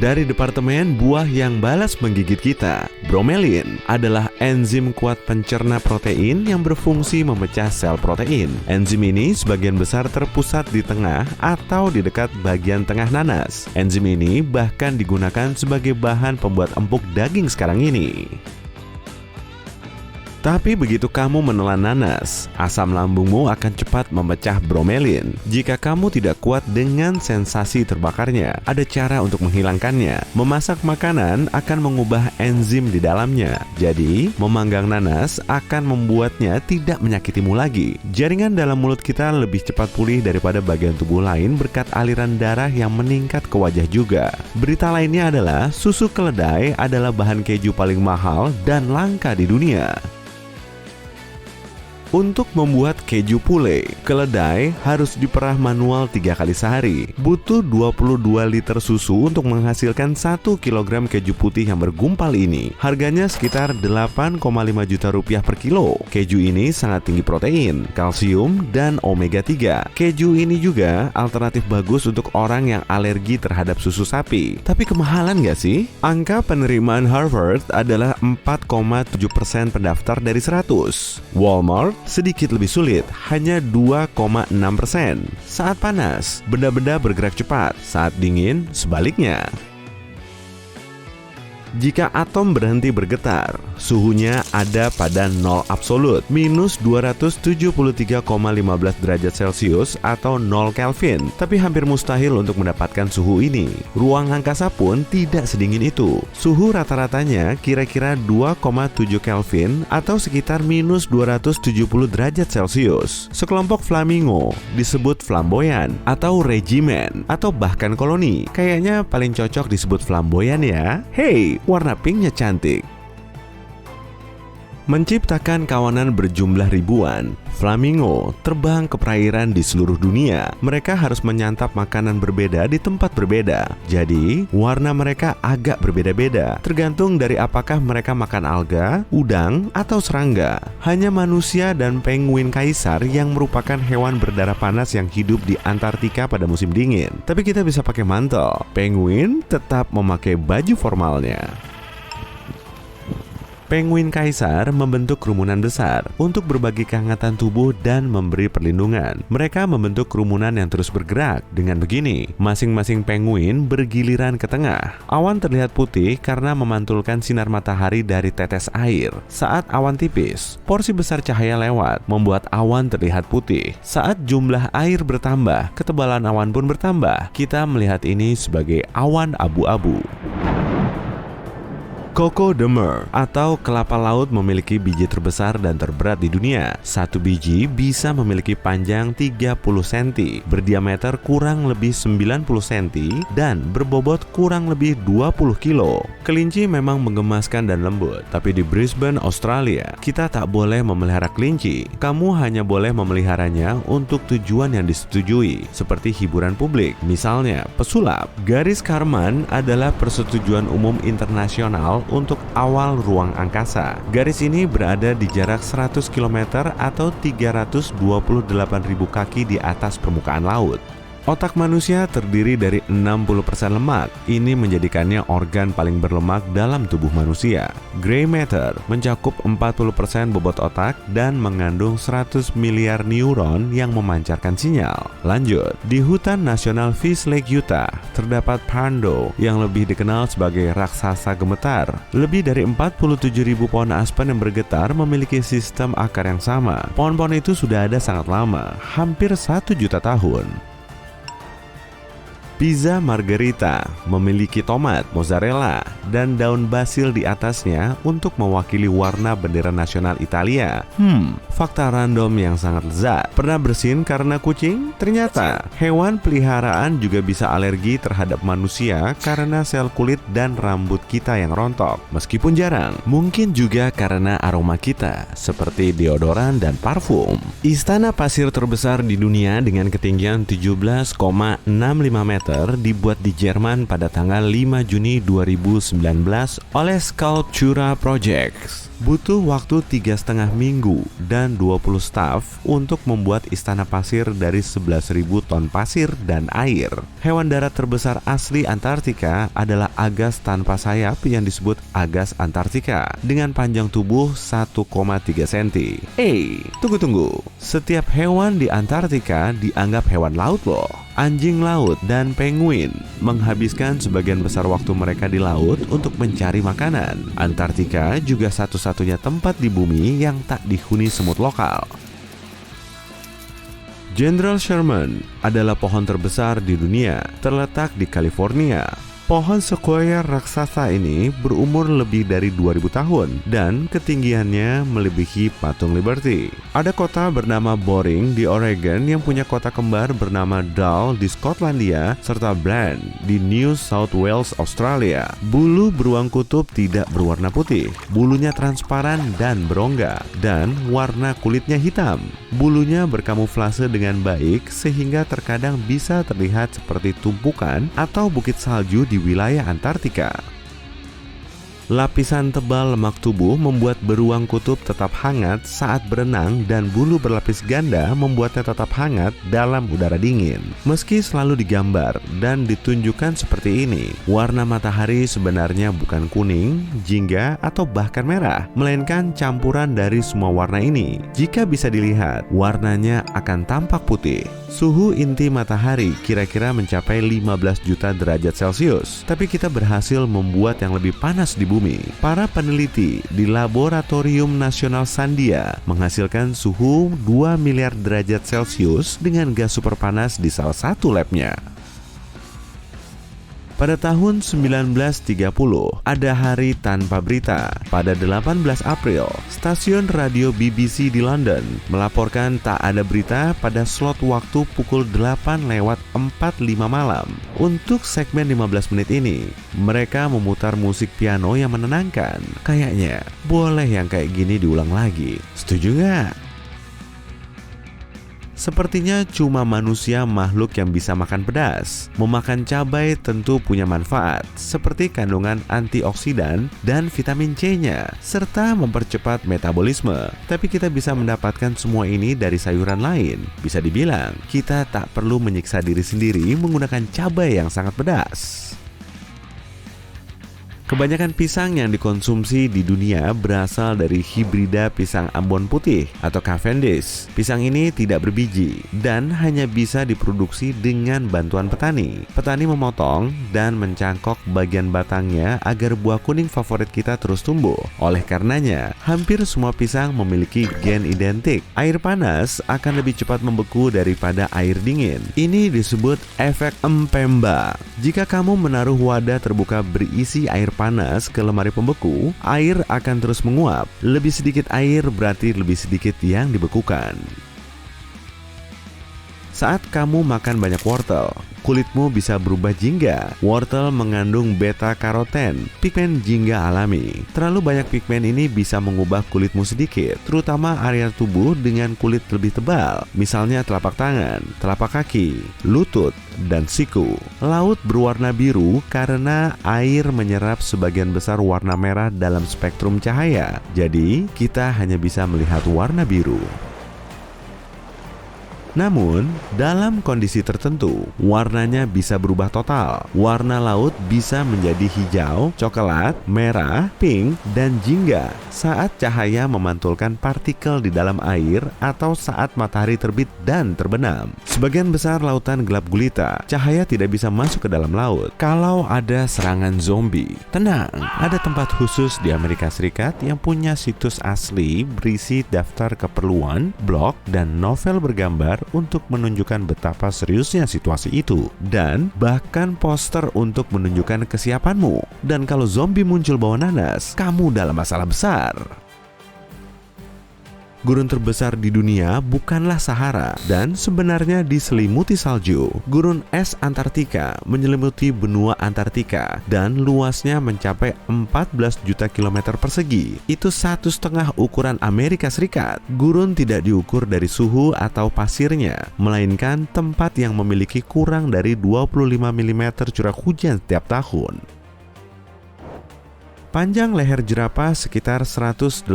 Dari Departemen Buah yang Balas Menggigit Kita, bromelin adalah enzim kuat pencerna protein yang berfungsi memecah sel protein. Enzim ini sebagian besar terpusat di tengah atau di dekat bagian tengah nanas. Enzim ini bahkan digunakan sebagai bahan pembuat empuk daging sekarang ini. Tapi begitu kamu menelan nanas, asam lambungmu akan cepat memecah bromelin. Jika kamu tidak kuat dengan sensasi terbakarnya, ada cara untuk menghilangkannya. Memasak makanan akan mengubah enzim di dalamnya. Jadi, memanggang nanas akan membuatnya tidak menyakitimu lagi. Jaringan dalam mulut kita lebih cepat pulih daripada bagian tubuh lain berkat aliran darah yang meningkat ke wajah juga. Berita lainnya adalah susu keledai adalah bahan keju paling mahal dan langka di dunia. Untuk membuat keju pule, keledai harus diperah manual 3 kali sehari. Butuh 22 liter susu untuk menghasilkan 1 kg keju putih yang bergumpal ini. Harganya sekitar 8,5 juta rupiah per kilo. Keju ini sangat tinggi protein, kalsium, dan omega 3. Keju ini juga alternatif bagus untuk orang yang alergi terhadap susu sapi. Tapi kemahalan nggak sih? Angka penerimaan Harvard adalah 4,7% pendaftar dari 100. Walmart sedikit lebih sulit, hanya 2,6%. Saat panas, benda-benda bergerak cepat. Saat dingin, sebaliknya. Jika atom berhenti bergetar, suhunya ada pada 0 absolut, minus 273,15 derajat Celcius atau 0 Kelvin. Tapi hampir mustahil untuk mendapatkan suhu ini. Ruang angkasa pun tidak sedingin itu. Suhu rata-ratanya kira-kira 2,7 Kelvin atau sekitar minus 270 derajat Celcius. Sekelompok flamingo disebut flamboyan atau regimen atau bahkan koloni. Kayaknya paling cocok disebut flamboyan ya. Hey, warna pinknya cantik. Menciptakan kawanan berjumlah ribuan, flamingo terbang ke perairan di seluruh dunia. Mereka harus menyantap makanan berbeda di tempat berbeda. Jadi, warna mereka agak berbeda-beda, tergantung dari apakah mereka makan alga, udang, atau serangga. Hanya manusia dan penguin kaisar yang merupakan hewan berdarah panas yang hidup di Antartika pada musim dingin. Tapi kita bisa pakai mantel. Penguin tetap memakai baju formalnya. Penguin kaisar membentuk kerumunan besar untuk berbagi kehangatan tubuh dan memberi perlindungan. Mereka membentuk kerumunan yang terus bergerak. Dengan begini, masing-masing penguin bergiliran ke tengah. Awan terlihat putih karena memantulkan sinar matahari dari tetes air. Saat awan tipis, porsi besar cahaya lewat, membuat awan terlihat putih. Saat jumlah air bertambah, ketebalan awan pun bertambah. Kita melihat ini sebagai awan abu-abu. Kokodemer atau kelapa laut memiliki biji terbesar dan terberat di dunia. Satu biji bisa memiliki panjang 30 cm, berdiameter kurang lebih 90 cm, dan berbobot kurang lebih 20 kilo. Kelinci memang menggemaskan dan lembut, tapi di Brisbane, Australia, kita tak boleh memelihara kelinci. Kamu hanya boleh memeliharanya untuk tujuan yang disetujui, seperti hiburan publik, misalnya pesulap. Garis Kármán adalah persetujuan umum internasional untuk awal ruang angkasa. Garis ini berada di jarak 100 km atau 328.000 kaki di atas permukaan laut. Otak manusia terdiri dari 60% lemak. Ini menjadikannya organ paling berlemak dalam tubuh manusia. Gray matter mencakup 40% bobot otak dan mengandung 100 miliar neuron yang memancarkan sinyal. Lanjut, di Hutan Nasional Fish Lake, Utah, terdapat pando yang lebih dikenal sebagai raksasa gemetar. Lebih dari 47.000 pohon aspen yang bergetar memiliki sistem akar yang sama. Pohon-pohon itu sudah ada sangat lama, hampir 1 juta tahun. Pizza margherita memiliki tomat, mozzarella, dan daun basil di atasnya untuk mewakili warna bendera nasional Italia. Fakta random yang sangat lezat. Pernah bersin karena kucing? Ternyata, hewan peliharaan juga bisa alergi terhadap manusia karena sel kulit dan rambut kita yang rontok. Meskipun jarang, mungkin juga karena aroma kita, seperti deodoran dan parfum. Istana pasir terbesar di dunia dengan ketinggian 17,65 meter dibuat di Jerman pada tanggal 5 Juni 2019 oleh Sculptura Project. Butuh waktu 3,5 minggu dan 20 staf untuk membuat istana pasir dari 11.000 ton pasir dan air. Hewan darat terbesar asli Antartika adalah agas tanpa sayap yang disebut agas Antartika dengan panjang tubuh 1,3 cm. Tunggu. Setiap hewan di Antartika dianggap hewan laut loh. Anjing laut dan penguin menghabiskan sebagian besar waktu mereka di laut untuk mencari makanan. Antartika juga satu-satunya tempat di bumi yang tak dihuni semut lokal. General Sherman adalah pohon terbesar di dunia, terletak di California. Pohon sequoia raksasa ini berumur lebih dari 2000 tahun dan ketinggiannya melebihi patung Liberty. Ada kota bernama Boring di Oregon yang punya kota kembar bernama Dal di Skotlandia serta Bland di New South Wales, Australia. Bulu beruang kutub tidak berwarna putih, bulunya transparan dan berongga, dan warna kulitnya hitam. Bulunya berkamuflase dengan baik sehingga terkadang bisa terlihat seperti tumpukan atau bukit salju di wilayah Antartika. Lapisan tebal lemak tubuh membuat beruang kutub tetap hangat saat berenang dan bulu berlapis ganda membuatnya tetap hangat dalam udara dingin. Meski selalu digambar dan ditunjukkan seperti ini, warna matahari sebenarnya bukan kuning, jingga, atau bahkan merah, melainkan campuran dari semua warna ini. Jika bisa dilihat, warnanya akan tampak putih. Suhu inti matahari kira-kira mencapai 15 juta derajat Celcius, tapi kita berhasil membuat yang lebih panas di bumi. Para peneliti di Laboratorium Nasional Sandia menghasilkan suhu 2 miliar derajat Celcius dengan gas super panas di salah satu labnya. Pada tahun 1930, ada hari tanpa berita. Pada 18 April, stasiun radio BBC di London melaporkan tak ada berita pada slot waktu pukul 8:45 malam. Untuk segmen 15 menit ini, mereka memutar musik piano yang menenangkan. Kayaknya boleh yang kayak gini diulang lagi. Setuju nggak? Sepertinya cuma manusia makhluk yang bisa makan pedas. Memakan cabai tentu punya manfaat, seperti kandungan antioksidan dan vitamin C-nya, serta mempercepat metabolisme. Tapi kita bisa mendapatkan semua ini dari sayuran lain. Bisa dibilang, kita tak perlu menyiksa diri sendiri menggunakan cabai yang sangat pedas. Kebanyakan pisang yang dikonsumsi di dunia berasal dari hibrida pisang Ambon putih atau Cavendish. Pisang ini tidak berbiji dan hanya bisa diproduksi dengan bantuan petani. Petani memotong dan mencangkok bagian batangnya agar buah kuning favorit kita terus tumbuh. Oleh karenanya, hampir semua pisang memiliki gen identik. Air panas akan lebih cepat membeku daripada air dingin. Ini disebut efek empemba. Jika kamu menaruh wadah terbuka berisi air panas ke lemari pembeku, air akan terus menguap. Lebih sedikit air berarti lebih sedikit yang dibekukan. Saat kamu makan banyak wortel, kulitmu bisa berubah jingga. Wortel mengandung beta-karoten, pigmen jingga alami. Terlalu banyak pigmen ini bisa mengubah kulitmu sedikit, terutama area tubuh dengan kulit lebih tebal, misalnya telapak tangan, telapak kaki, lutut, dan siku. Laut berwarna biru karena air menyerap sebagian besar warna merah dalam spektrum cahaya. Jadi, kita hanya bisa melihat warna biru. Namun, dalam kondisi tertentu, warnanya bisa berubah total. Warna laut bisa menjadi hijau, coklat, merah, pink, dan jingga saat cahaya memantulkan partikel di dalam air atau saat matahari terbit dan terbenam. Sebagian besar lautan gelap gulita, cahaya tidak bisa masuk ke dalam laut. Kalau ada serangan zombie, tenang, ada tempat khusus di Amerika Serikat yang punya situs asli berisi daftar keperluan, blog, dan novel bergambar untuk menunjukkan betapa seriusnya situasi itu, dan bahkan poster untuk menunjukkan kesiapanmu. Dan kalau zombie muncul bawa nanas, kamu dalam masalah besar. Gurun terbesar di dunia bukanlah Sahara dan sebenarnya diselimuti salju. Gurun es Antartika menyelimuti benua Antartika dan luasnya mencapai 14 juta kilometer persegi. Itu 1,5 ukuran Amerika Serikat. Gurun tidak diukur dari suhu atau pasirnya, melainkan tempat yang memiliki kurang dari 25 mm curah hujan setiap tahun. Panjang leher jerapah sekitar 182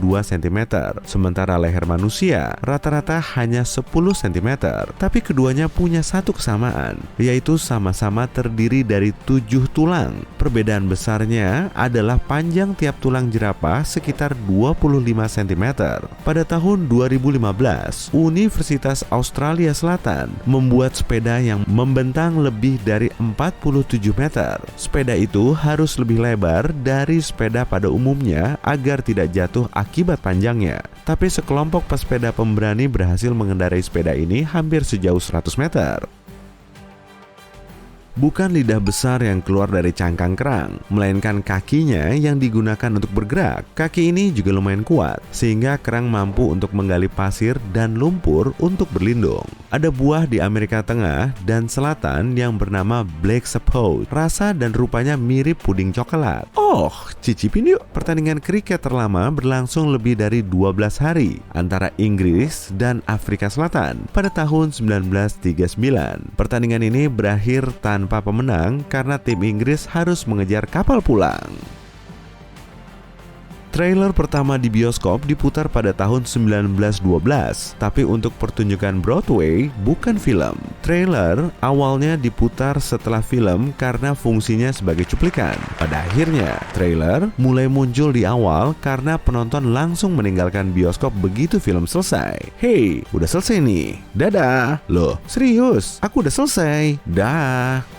cm, sementara leher manusia rata-rata hanya 10 cm. Tapi keduanya punya satu kesamaan, yaitu sama-sama terdiri dari 7 tulang. Perbedaan besarnya adalah panjang tiap tulang jerapah sekitar 25 cm. Pada tahun 2015, Universitas Australia Selatan membuat sepeda yang membentang lebih dari 47 meter. Sepeda itu harus lebih lebar dari sepeda pada umumnya agar tidak jatuh akibat panjangnya. Tapi sekelompok pesepeda pemberani berhasil mengendarai sepeda ini hampir sejauh 100 meter. Bukan lidah besar yang keluar dari cangkang kerang, melainkan kakinya yang digunakan untuk bergerak. Kaki ini juga lumayan kuat, sehingga kerang mampu untuk menggali pasir dan lumpur untuk berlindung. Ada buah di Amerika Tengah dan Selatan yang bernama Black Sapode. Rasa dan rupanya mirip puding coklat. Oh, cicipin yuk! Pertandingan kriket terlama berlangsung lebih dari 12 hari antara Inggris dan Afrika Selatan pada tahun 1939. Pertandingan ini berakhir tanpa pemenang karena tim Inggris harus mengejar kapal pulang. Trailer pertama di bioskop diputar pada tahun 1912, tapi untuk pertunjukan Broadway bukan film. Trailer awalnya diputar setelah film karena fungsinya sebagai cuplikan. Pada akhirnya, trailer mulai muncul di awal karena penonton langsung meninggalkan bioskop begitu film selesai. Hey, udah selesai nih. Dadah. Loh, serius? Aku udah selesai. Dah.